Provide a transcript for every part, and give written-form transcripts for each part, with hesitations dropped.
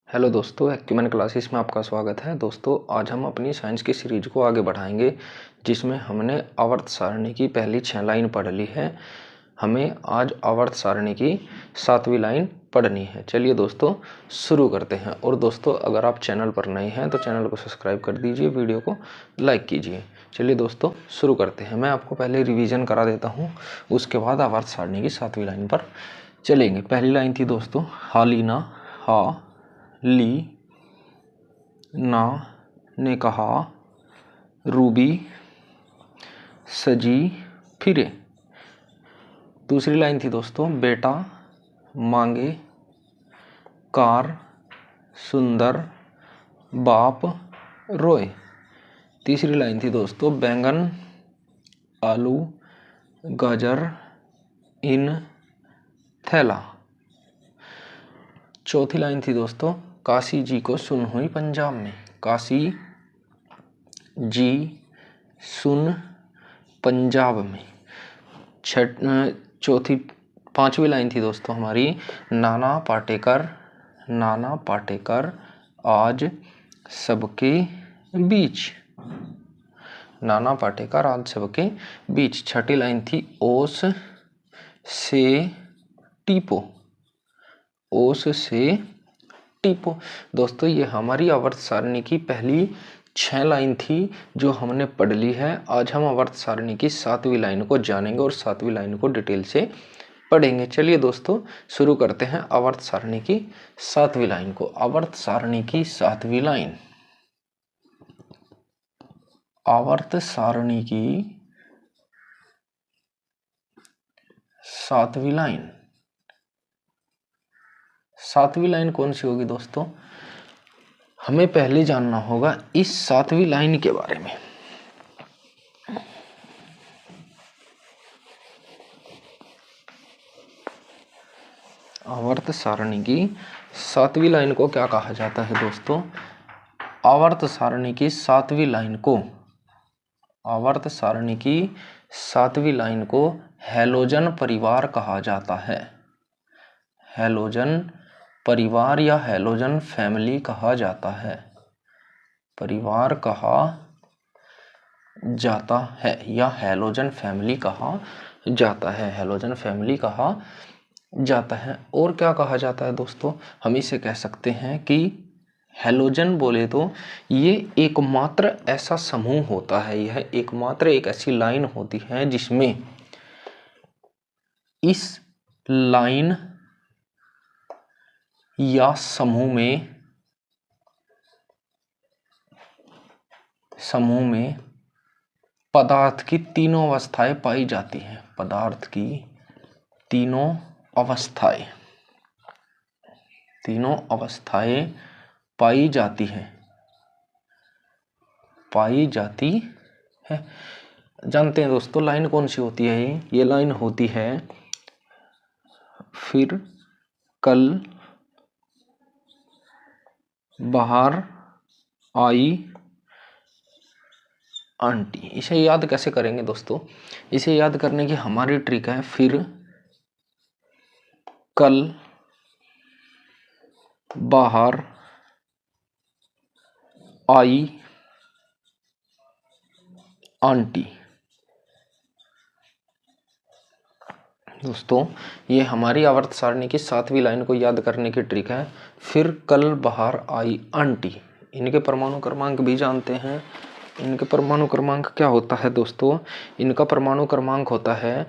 Hello दोस्तों, acumen classes में आपका स्वागत है। दोस्तों, आज हम अपनी साइंस की सीरीज को आगे बढ़ाएंगे, जिसमें हमने आवर्त सारणी की पहली 6 लाइन पढ़ ली है। हमें आज आवर्त सारणी की 7वीं लाइन पढ़नी है। चलिए दोस्तों, शुरू करते हैं। और दोस्तों, अगर आप चैनल पर नए हैं तो चैनल को सब्सक्राइब कर दीजिए, वीडियो को लाइक कीजिए। चलिए दोस्तों, शुरू करते हैं। मैं आपको पहले रिवीजन करा देता हूँ, उसके बाद आवर्त सारणी की 7वीं लाइन पर चलेंगे। पहली लाइन थी दोस्तों, हालीना हा ली ना ने कहा रूबी सजी फिरे। दूसरी लाइन थी दोस्तों, बेटा मांगे कार सुंदर बाप रोए। तीसरी लाइन थी दोस्तों, बैंगन आलू गाजर इन थैला। चौथी लाइन थी दोस्तों, काशी जी को सुन हुई पंजाब में। काशी जी सुन पंजाब में। पांचवी लाइन थी दोस्तों हमारी, नाना पाटेकर आज सबके बीच। नाना पाटेकर आज सबके बीच। छठी लाइन थी, ओस से टीपो। ओस से टीपो। दोस्तों, ये हमारी आवर्त सारणी की पहली 6 लाइन थी जो हमने पढ़ ली है। आज हम आवर्त सारणी की 7वीं लाइन को जानेंगे और 7वीं लाइन को डिटेल से पढ़ेंगे। चलिए दोस्तों, शुरू करते हैं आवर्त सारणी की 7वीं लाइन को। आवर्त सारणी की 7वीं लाइन। आवर्त सारणी की 7वीं लाइन। 7वीं लाइन कौन सी होगी दोस्तों? हमें पहले जानना होगा इस 7वीं लाइन के बारे में। आवर्त सारणी की 7वीं लाइन को क्या कहा जाता है दोस्तों? आवर्त सारणी की 7वीं लाइन को, आवर्त सारणी की 7वीं लाइन को हैलोजन परिवार कहा जाता है। हैलोजन परिवार या हैलोजन फैमिली कहा जाता है। परिवार कहा जाता है या हैलोजन फैमिली कहा जाता है। हैलोजन फैमिली कहा जाता है। और क्या कहा जाता है दोस्तों? हम इसे कह सकते हैं कि हैलोजन बोले तो ये एकमात्र ऐसा समूह होता है, यह एकमात्र एक ऐसी लाइन होती है जिसमें इस लाइन या समूह में पदार्थ की तीनों अवस्थाएं पाई जाती हैं। पदार्थ की तीनों अवस्थाएं पाई जाती है। जानते हैं दोस्तों लाइन कौन सी होती है? ये लाइन होती है, फिर कल बाहर आई आंटी। इसे याद कैसे करेंगे दोस्तों? इसे याद करने की हमारी ट्रिक है, फिर कल बाहर आई आंटी। दोस्तों, ये हमारी आवर्त सारणी की 7वीं लाइन को याद करने की ट्रिक है, फिर कल बाहर आई आंटी। इनके परमाणु क्रमांक भी जानते हैं। इनके परमाणु क्रमांक क्या होता है दोस्तों? इनका परमाणु क्रमांक होता है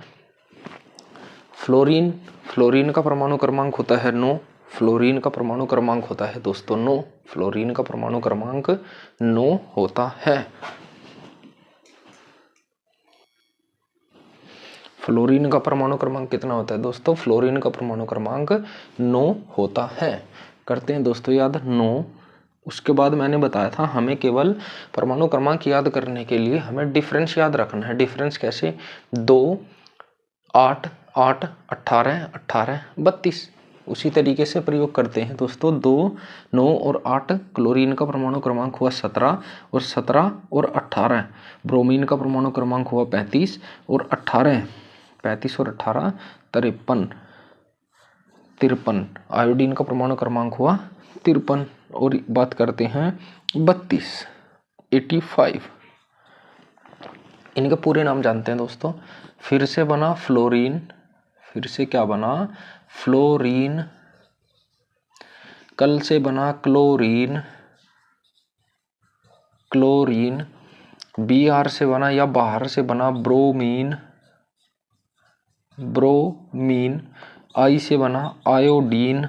फ्लोरीन। फ्लोरीन का परमाणु क्रमांक होता है 9। फ्लोरीन का परमाणु क्रमांक होता है दोस्तों 9। फ्लोरीन का परमाणु क्रमांक 9 होता है। फ्लोरीन का परमाणु क्रमांक कितना होता है दोस्तों? फ्लोरीन का परमाणु क्रमांक 9 होता है। करते हैं दोस्तों याद 9। उसके बाद मैंने बताया था हमें केवल परमाणु क्रमांक याद करने के लिए हमें डिफरेंस याद रखना है। डिफरेंस कैसे? 2 8 8 18 18 32। उसी तरीके से प्रयोग करते हैं दोस्तों। 2 9 और 8 क्लोरीन का परमाणु क्रमांक हुआ 17 और 17 और 18 ब्रोमीन का परमाणु क्रमांक हुआ 35 और 18 53 और 18 53 53। आयोडीन का परमाणु क्रमांक हुआ 53। और बात करते हैं 32, 85। इनके पूरे नाम जानते हैं दोस्तों। फिर से बना फ्लोरीन, फिर से क्या बना, फ्लोरीन। कल से बना क्लोरीन, क्लोरीन। Br से बना या बाहर से बना ब्रोमीन, ब्रोमीन। I से बना आयोडीन,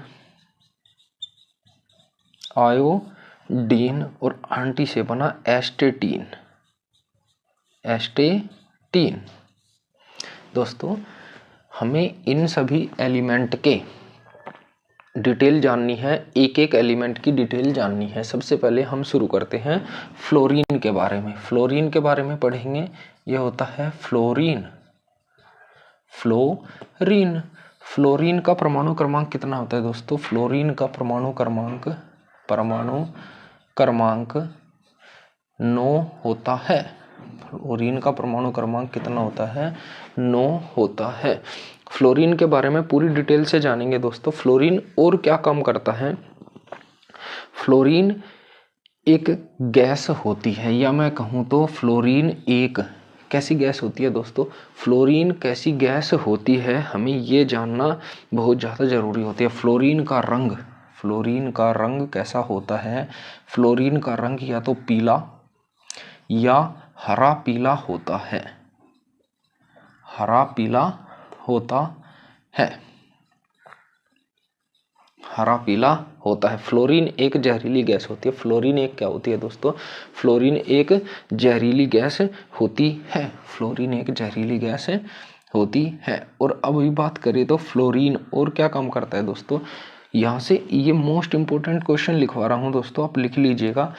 आयोडीन। और एंटी से बना एस्टेटीन, एस्टेटीन। दोस्तों हमें इन सभी एलिमेंट के डिटेल जाननी है, एक एक एलिमेंट की डिटेल जाननी है। सबसे पहले हम शुरू करते हैं फ्लोरीन के बारे में। फ्लोरीन के बारे में पढ़ेंगे। यह होता है फ्लोरीन, फ्लोरीन। फ्लोरीन का परमाणु क्रमांक कितना होता है दोस्तों? फ्लोरीन का परमाणु क्रमांक 9 होता है। फ्लोरीन का परमाणु क्रमांक कितना होता है? 9 होता है। फ्लोरीन के बारे में पूरी डिटेल से जानेंगे दोस्तों। फ्लोरीन और क्या काम करता है? फ्लोरीन एक गैस होती है, या मैं कहूँ तो फ्लोरीन एक कैसी गैस होती है दोस्तों? फ्लोरीन कैसी गैस होती है, हमें ये जानना बहुत ज़्यादा ज़रूरी होती है। फ्लोरीन का रंग कैसा होता है? फ्लोरीन का रंग या तो पीला या हरा पीला होता है, हरा पीला होता है, हरा पीला होता है। फ्लोरीन एक जहरीली गैस होती है। फ्लोरीन एक क्या होती है दोस्तों? फ्लोरीन एक जहरीली गैस होती है। फ्लोरीन एक जहरीली गैस होती है। और अब भी बात करें तो फ्लोरीन और क्या काम करता है दोस्तों? यहाँ से ये मोस्ट इंपोर्टेंट क्वेश्चन लिखवा रहा हूँ दोस्तों, आप लिख लीजिएगा।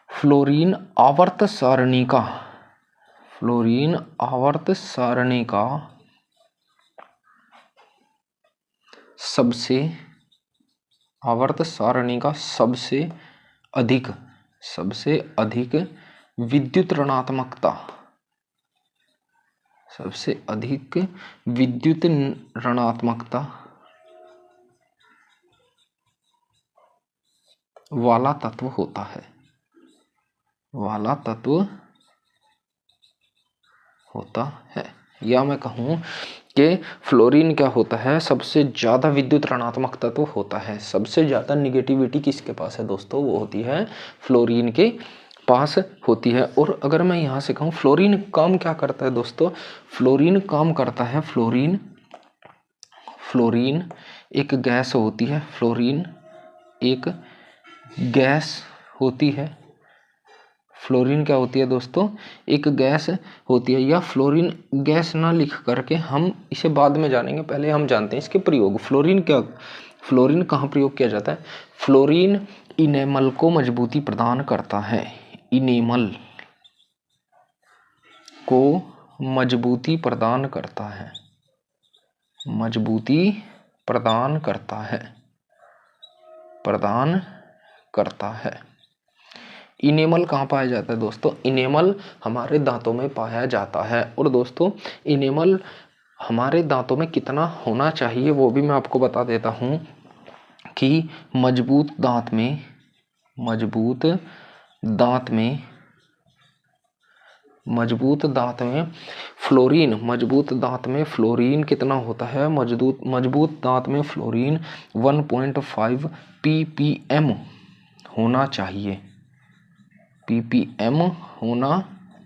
फ्लोरीन आवर्त सारणी का, फ्लोरीन आवर्त सारणी का सबसे अधिक विद्युत ऋणात्मकता, सबसे अधिक विद्युत ऋणात्मकता वाला तत्व होता है, वाला तत्व होता है। या मैं कहूँ कि फ्लोरीन क्या होता है? सबसे ज़्यादा विद्युत ऋणात्मक तत्व होता है। सबसे ज़्यादा निगेटिविटी किसके पास है दोस्तों? वो होती है फ्लोरीन के पास होती है। और अगर मैं यहाँ से कहूँ फ्लोरीन काम क्या करता है दोस्तों? फ्लोरीन काम करता है, फ्लोरीन एक गैस होती है, फ्लोरीन एक गैस होती है। फ्लोरीन क्या होती है दोस्तों? एक गैस होती है। या फ्लोरीन गैस ना लिख करके हम इसे बाद में जानेंगे, पहले हम जानते हैं इसके प्रयोग। फ्लोरीन कहाँ प्रयोग किया जाता है? फ्लोरीन इनेमल को मजबूती प्रदान करता है, इनेमल को मजबूती प्रदान करता है, मजबूती प्रदान करता है। इनेमल कहाँ पाया जाता है दोस्तों? इनेमल हमारे दांतों में पाया जाता है। और दोस्तों इनेमल हमारे दांतों में कितना होना चाहिए वो भी मैं आपको बता देता हूँ कि मजबूत दांत में फ्लोरीन कितना होता है? मजबूत दांत में फ्लोरीन 1.5 ppm होना चाहिए, ppm होना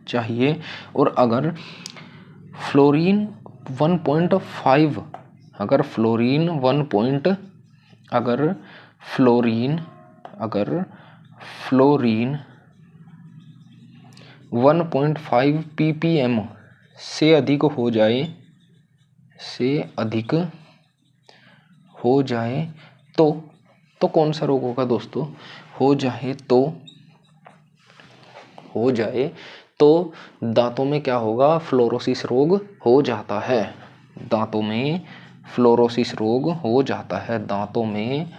चाहिए। और अगर फ्लोरीन 1.5 अगर फ्लोरीन 1.5 ppm से अधिक हो जाए तो कौन सा रोग होगा दोस्तों? हो जाए तो दांतों में क्या होगा? फ्लोरोसिस रोग हो जाता है। दांतों में फ्लोरोसिस रोग हो जाता है। दांतों में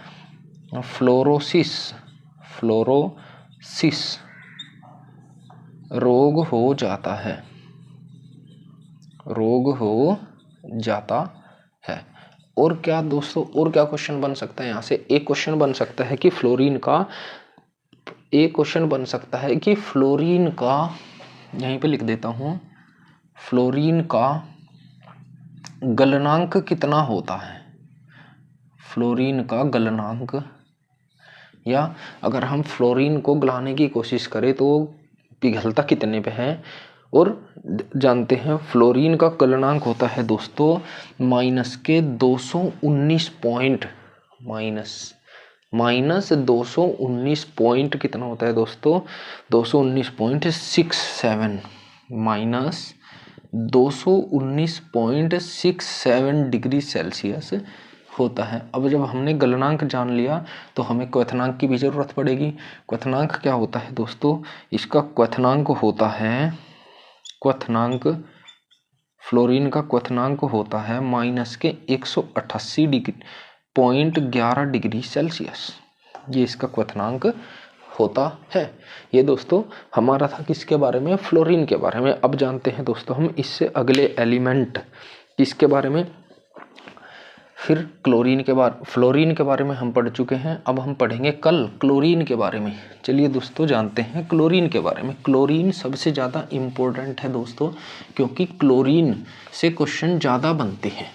फ्लोरोसिस रोग हो जाता है, और क्या दोस्तों, और क्या क्वेश्चन बन सकता है यहाँ से? एक क्वेश्चन बन सकता है कि फ्लोरीन का, एक क्वेश्चन बन सकता है कि फ्लोरीन का, यहीं पे लिख देता हूं, फ्लोरीन का गलनांक कितना होता है? फ्लोरीन का गलनांक, या अगर हम फ्लोरीन को गलाने की कोशिश करें तो पिघलता कितने पे है? और जानते हैं फ्लोरीन का गलनांक होता है दोस्तों -219 पॉइंट, माइनस 219 पॉइंट कितना होता है दोस्तों? 219.67, -219.67 डिग्री सेल्सियस होता है। अब जब हमने गलनांक जान लिया तो हमें क्वथनांक की भी जरूरत पड़ेगी। क्वथनांक क्या होता है दोस्तों? इसका क्वथनांक होता है, क्वथनांक फ्लोरीन का क्वथनांक होता है -188.11 डिग्री सेल्सियस। ये इसका क्वथनांक होता है। ये दोस्तों हमारा था किसके बारे में? फ्लोरीन के बारे में। अब जानते हैं दोस्तों हम इससे अगले एलिमेंट किसके बारे में? फिर क्लोरीन के बारे, फ्लोरीन के बारे में हम पढ़ चुके हैं। अब हम पढ़ेंगे कल क्लोरीन के बारे में। चलिए दोस्तों जानते हैं क्लोरीन के बारे में। क्लोरीन सबसे ज़्यादा इम्पोर्टेंट है दोस्तों, क्योंकि क्लोरीन से क्वेश्चन ज़्यादा बनते हैं।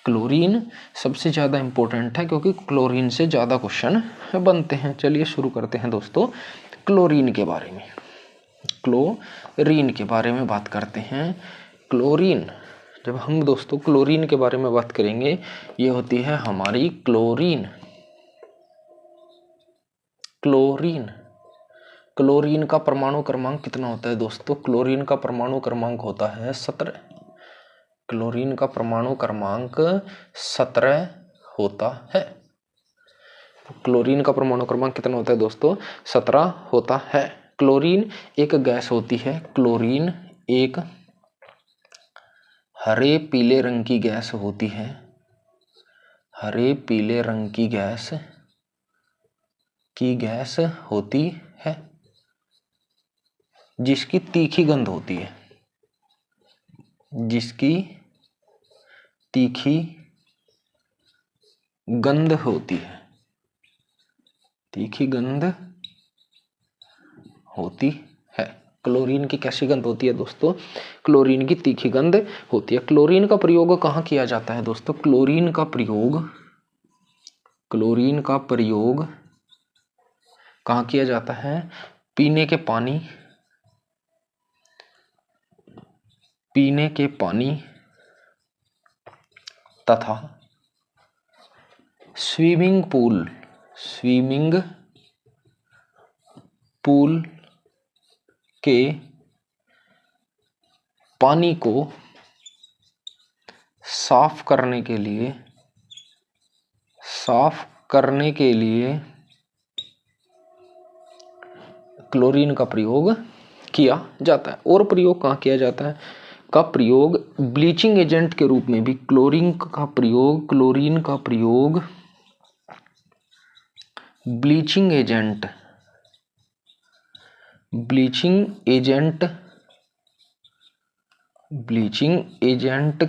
क्लोरीन सबसे ज़्यादा इम्पोर्टेंट है क्योंकि क्लोरीन से ज़्यादा क्वेश्चन बनते हैं। चलिए शुरू करते हैं दोस्तों क्लोरीन के बारे में। क्लोरीन के बारे में बात करते हैं। क्लोरीन, जब हम दोस्तों क्लोरीन के बारे में बात करेंगे, ये होती है हमारी क्लोरीन। क्लोरीन, क्लोरीन का परमाणु क्रमांक कितना होता है दोस्तों? क्लोरीन का परमाणु क्रमांक होता है 17। क्लोरीन का परमाणु क्रमांक 17 होता है। क्लोरीन का परमाणु क्रमांक कितना होता है दोस्तों? 17 होता है। क्लोरीन एक गैस होती है। क्लोरीन एक हरे पीले रंग की गैस होती है। हरे पीले रंग की गैस होती है, जिसकी तीखी गंध होती है, जिसकी तीखी गंध होती है, तीखी गंध होती है। क्लोरीन की कैसी गंध होती है दोस्तों? क्लोरीन की तीखी गंध होती है। क्लोरीन का प्रयोग कहाँ किया जाता है दोस्तों? क्लोरीन का प्रयोग कहाँ किया जाता है? पीने के पानी तथा स्विमिंग पूल के पानी को साफ करने के लिए क्लोरीन का प्रयोग किया जाता है। और प्रयोग कहाँ किया जाता है? का प्रयोग ब्लीचिंग एजेंट के रूप में भी क्लोरीन का प्रयोग ब्लीचिंग एजेंट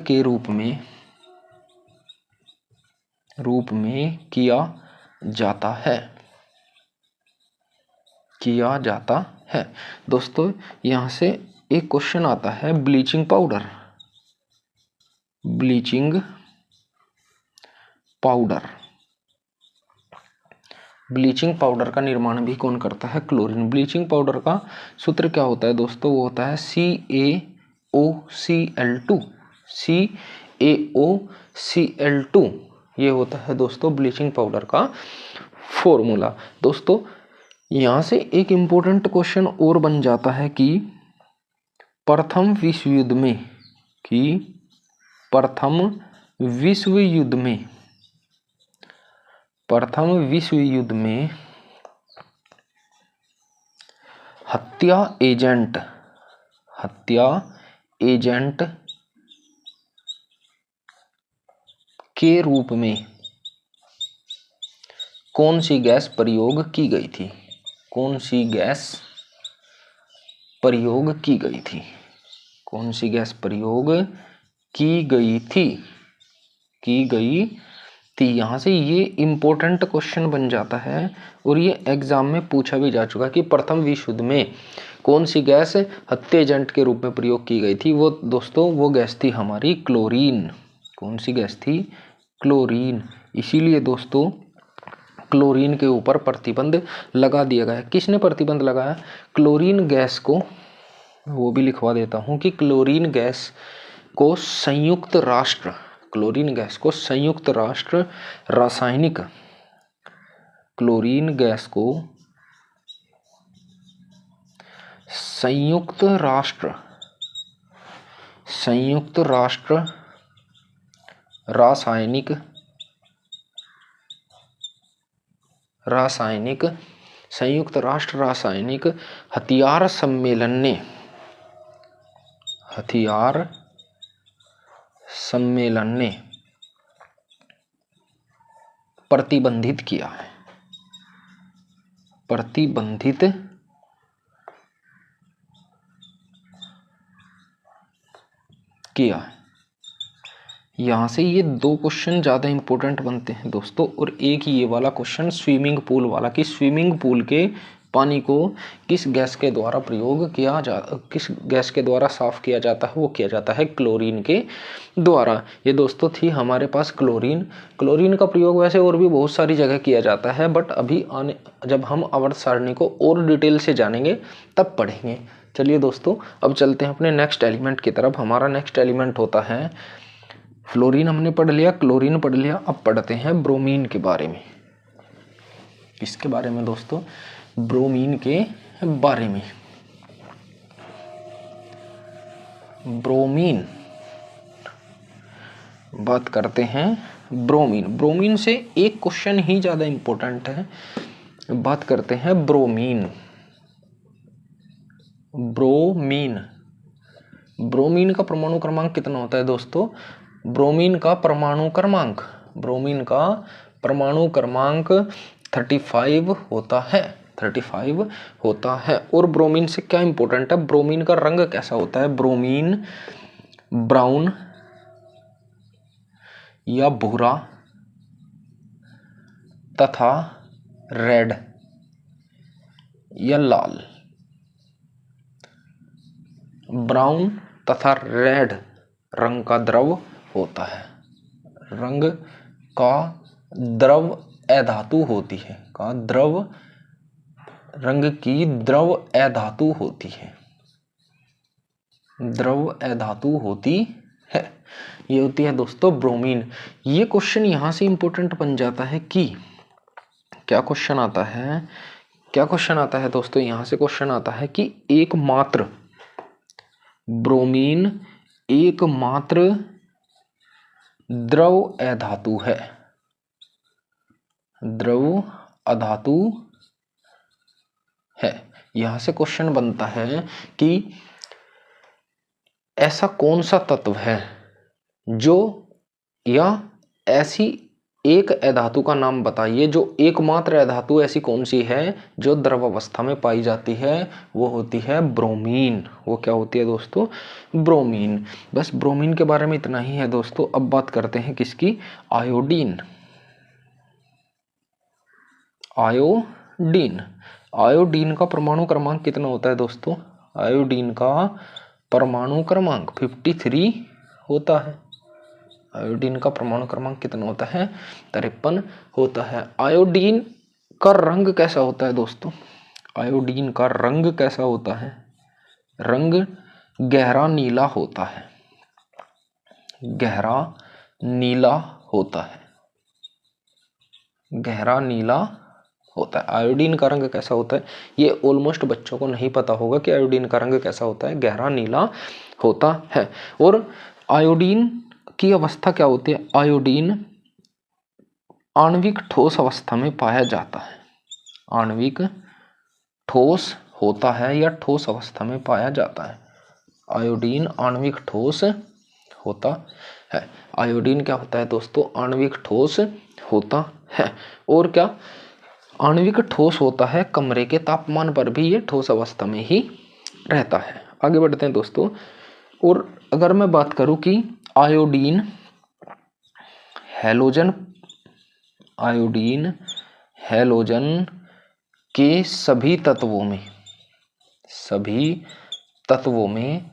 के रूप में किया जाता है। दोस्तों यहां से एक क्वेश्चन आता है, ब्लीचिंग पाउडर का निर्माण भी कौन करता है? क्लोरीन। ब्लीचिंग पाउडर का सूत्र क्या होता है दोस्तों? वो होता है CaOCl2। ये होता है दोस्तों ब्लीचिंग पाउडर का फॉर्मूला। दोस्तों यहां से एक इंपॉर्टेंट क्वेश्चन और बन जाता है कि प्रथम विश्व युद्ध में हत्या एजेंट के रूप में कौन सी गैस प्रयोग की गई थी? कौन सी गैस प्रयोग की गई थी? की गई थी। यहाँ से ये इम्पोर्टेंट क्वेश्चन बन जाता है और ये एग्जाम में पूछा भी जा चुका कि प्रथम विश्व युद्ध में कौन सी गैस हत्या एजेंट के रूप में प्रयोग की गई थी। वो दोस्तों वो गैस थी हमारी क्लोरीन। कौन सी गैस थी? क्लोरीन। इसीलिए दोस्तों क्लोरीन के ऊपर प्रतिबंध लगा दिया गया। किसने प्रतिबंध लगाया? क्लोरीन गैस को, वो भी लिखवा देता हूं कि क्लोरीन गैस को संयुक्त राष्ट्र, क्लोरीन गैस को संयुक्त राष्ट्र रासायनिक, क्लोरीन गैस को संयुक्त राष्ट्र रासायनिक संयुक्त राष्ट्र रासायनिक हथियार सम्मेलन ने प्रतिबंधित किया है। प्रतिबंधित किया है। यहां से ये दो क्वेश्चन ज्यादा इंपॉर्टेंट बनते हैं दोस्तों, और एक ये वाला क्वेश्चन स्विमिंग पूल वाला कि स्विमिंग पूल के पानी को किस गैस के द्वारा किस गैस के द्वारा साफ किया जाता है? वो किया जाता है क्लोरीन के द्वारा। ये दोस्तों थी हमारे पास क्लोरीन का प्रयोग वैसे और भी बहुत सारी जगह किया जाता है, बट अभी जब हम आवर्त सारणी को और डिटेल से जानेंगे तब पढ़ेंगे। चलिए दोस्तों अब चलते हैं अपने नेक्स्ट एलिमेंट की तरफ। हमारा नेक्स्ट एलिमेंट होता है फ्लोरीन। हमने पढ़ लिया, क्लोरीन पढ़ लिया, अब पढ़ते हैं ब्रोमीन के बारे में। किसके बारे में दोस्तों? ब्रोमीन के बारे में। ब्रोमीन, बात करते हैं ब्रोमीन से एक क्वेश्चन ही ज्यादा इंपॉर्टेंट है। बात करते हैं ब्रोमीन का परमाणु क्रमांक कितना होता है दोस्तों? ब्रोमीन का परमाणु क्रमांक 35 होता है। 35 होता है। और ब्रोमीन से क्या इंपॉर्टेंट है? ब्रोमीन का रंग कैसा होता है? ब्रोमीन ब्राउन या भूरा तथा रेड या लाल, ब्राउन तथा रेड रंग का द्रव होता है। रंग का द्रव अधातु होती है। रंग की द्रव अधातु होती है। ये होती है दोस्तों ब्रोमीन। ये क्वेश्चन यहां से इंपॉर्टेंट बन जाता है कि क्या क्वेश्चन आता है दोस्तों? यहां से क्वेश्चन आता है कि एकमात्र ब्रोमीन एकमात्र द्रव अधातु है। यहां से क्वेश्चन बनता है कि ऐसा कौन सा तत्व है जो, या ऐसी एक अधातु का नाम बताइए जो एकमात्र अधातु ऐसी कौन सी है जो द्रव अवस्था में पाई जाती है? वो होती है ब्रोमीन। वो क्या होती है दोस्तों? ब्रोमीन। बस ब्रोमीन के बारे में इतना ही है दोस्तों। अब बात करते हैं किसकी? आयोडीन का परमाणु क्रमांक कितना होता है दोस्तों? आयोडीन का परमाणु क्रमांक 53 होता है। आयोडीन का परमाणु क्रमांक कितना होता है? 53 होता है। आयोडीन का रंग कैसा होता है दोस्तों? आयोडीन का रंग कैसा होता है? रंग गहरा नीला होता है। गहरा नीला होता है। आयोडीन का रंग कैसा होता है? ये ऑलमोस्ट बच्चों को नहीं पता होगा कि आयोडीन का रंग कैसा होता है। गहरा नीला होता है। और आयोडीन की अवस्था क्या होती है? आयोडीन आणविक ठोस अवस्था में पाया जाता है। आणविक ठोस होता है या ठोस अवस्था में पाया जाता है। आयोडीन आणविक ठोस होता है। आयोडीन क्या होता है दोस्तों? आणविक ठोस होता है। और क्या आणविक ठोस होता है? कमरे के तापमान पर भी ये ठोस अवस्था में ही रहता है। आगे बढ़ते हैं दोस्तों। और अगर मैं बात करूं कि आयोडीन हैलोजन आयोडीन हैलोजन के सभी तत्वों में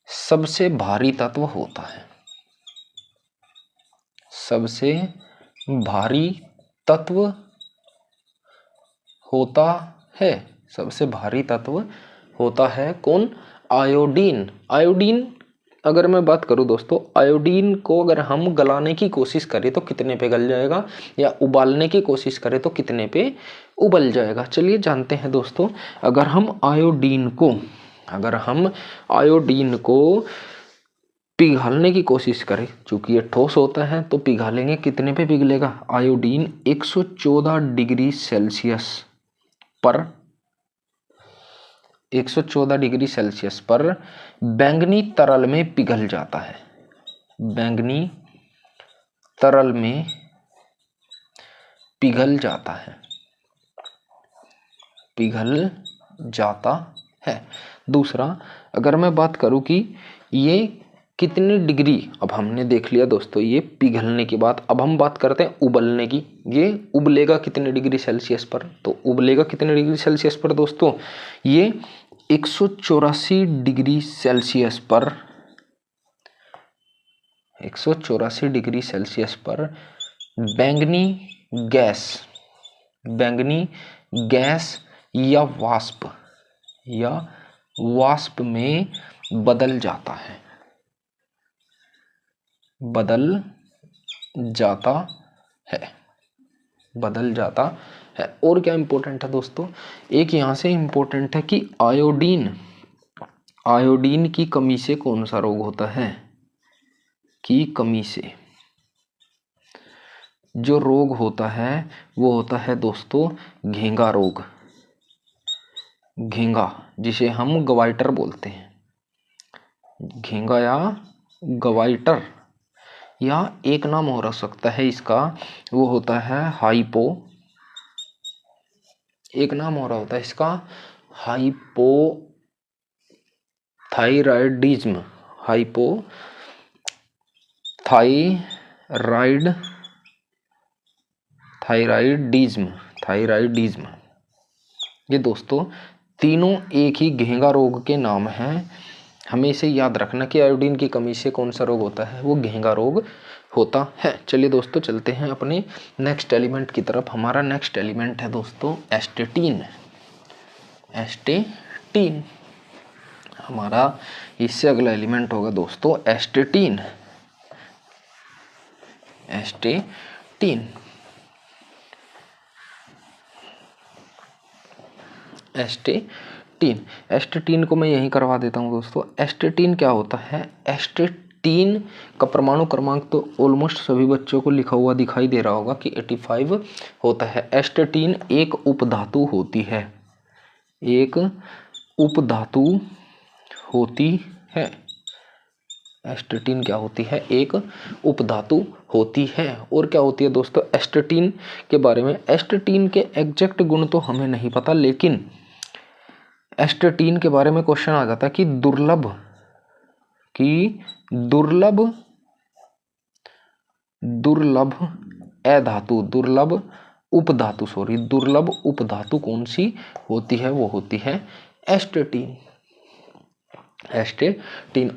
सबसे भारी तत्व होता है। सबसे भारी तत्व होता है। सबसे भारी तत्व होता है कौन? आयोडीन। आयोडीन अगर मैं बात करूं दोस्तों, आयोडीन को अगर हम गलाने की कोशिश करें तो कितने पे गल जाएगा, या उबालने की कोशिश करें तो कितने पे उबल जाएगा। चलिए जानते हैं दोस्तों। अगर हम आयोडीन को पिघालने की कोशिश करें, चूंकि ये ठोस होता है तो पिघालेंगे, कितने पे पिघलेगा? आयोडीन 114 डिग्री सेल्सियस पर बैंगनी तरल में पिघल जाता है। बैंगनी तरल में पिघल जाता है। दूसरा, अगर मैं बात करूं कि ये कितनी डिग्री, अब हमने देख लिया दोस्तों ये पिघलने की बात, अब हम बात करते हैं उबलने की। ये उबलेगा कितने डिग्री सेल्सियस पर? तो उबलेगा कितने डिग्री सेल्सियस पर दोस्तों? ये 184 डिग्री सेल्सियस पर 184 डिग्री सेल्सियस पर बैंगनी गैस या वाष्प में बदल जाता है। और क्या इंपॉर्टेंट है दोस्तों? एक यहां से इंपॉर्टेंट है कि आयोडीन की कमी से कौन सा रोग होता है? की कमी से जो रोग होता है वो होता है दोस्तों घेंगा रोग। घेंगा, जिसे हम गवाइटर बोलते हैं। घेंगा या गवाइटर, या एक नाम हो सकता है इसका, वो होता है हाइपोथायराइडिज्म। थायराइडिज्म। ये दोस्तों तीनों एक ही घेंगा रोग के नाम हैं। हमें इसे याद रखना कि आयोडीन की कमी से कौन सा रोग होता है, वो घेंगा रोग होता है। चलिए दोस्तों चलते हैं अपने नेक्स्ट एलिमेंट की तरफ। हमारा नेक्स्ट एलिमेंट है दोस्तों एस्टेटीन। हमारा इससे अगला एलिमेंट होगा दोस्तों एस्टेटीन। एस्टेटीन को मैं यहीं करवा देता हूं दोस्तों। एस्टेटीन क्या होता है? एस्टेटीन का परमाणु क्रमांक तो ऑलमोस्ट सभी बच्चों को लिखा हुआ दिखाई दे रहा होगा कि 85 होता है। एस्टेटीन एक उपधातु होती है। एस्टेटीन क्या होती है? एक उपधातु होती है। और क्या होती है दोस्तों एस्टेटीन के बारे में? एस्टेटीन के एग्जैक्ट गुण तो हमें नहीं पता, लेकिन एस्टेटीन के बारे में क्वेश्चन आ जाता है कि दुर्लभ उपधातु कौन सी होती है? वो होती है एस्टेटीन।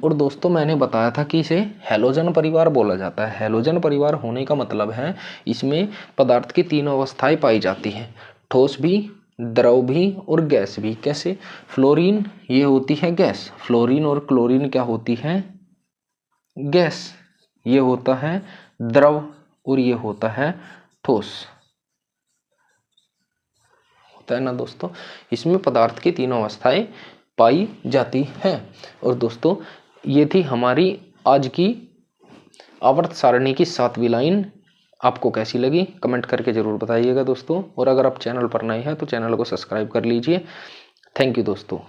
और दोस्तों मैंने बताया था कि इसे हैलोजन परिवार बोला जाता है। हैलोजन परिवार होने का मतलब है इसमें पदार्थ की तीनों अवस्थाएं पाई जाती हैं, ठोस भी, द्रव भी और गैस भी। कैसे? फ्लोरीन ये होती है गैस, फ्लोरीन और क्लोरीन क्या होती है? गैस। ये होता है द्रव और ये होता है ठोस, होता है ना दोस्तों। इसमें पदार्थ की तीनों अवस्थाएं पाई जाती हैं। और दोस्तों ये थी हमारी आज की आवर्त सारणी की 7वीं लाइन। आपको कैसी लगी कमेंट करके जरूर बताइएगा दोस्तों। और अगर आप चैनल पर नए हैं तो चैनल को सब्सक्राइब कर लीजिए। थैंक यू दोस्तों।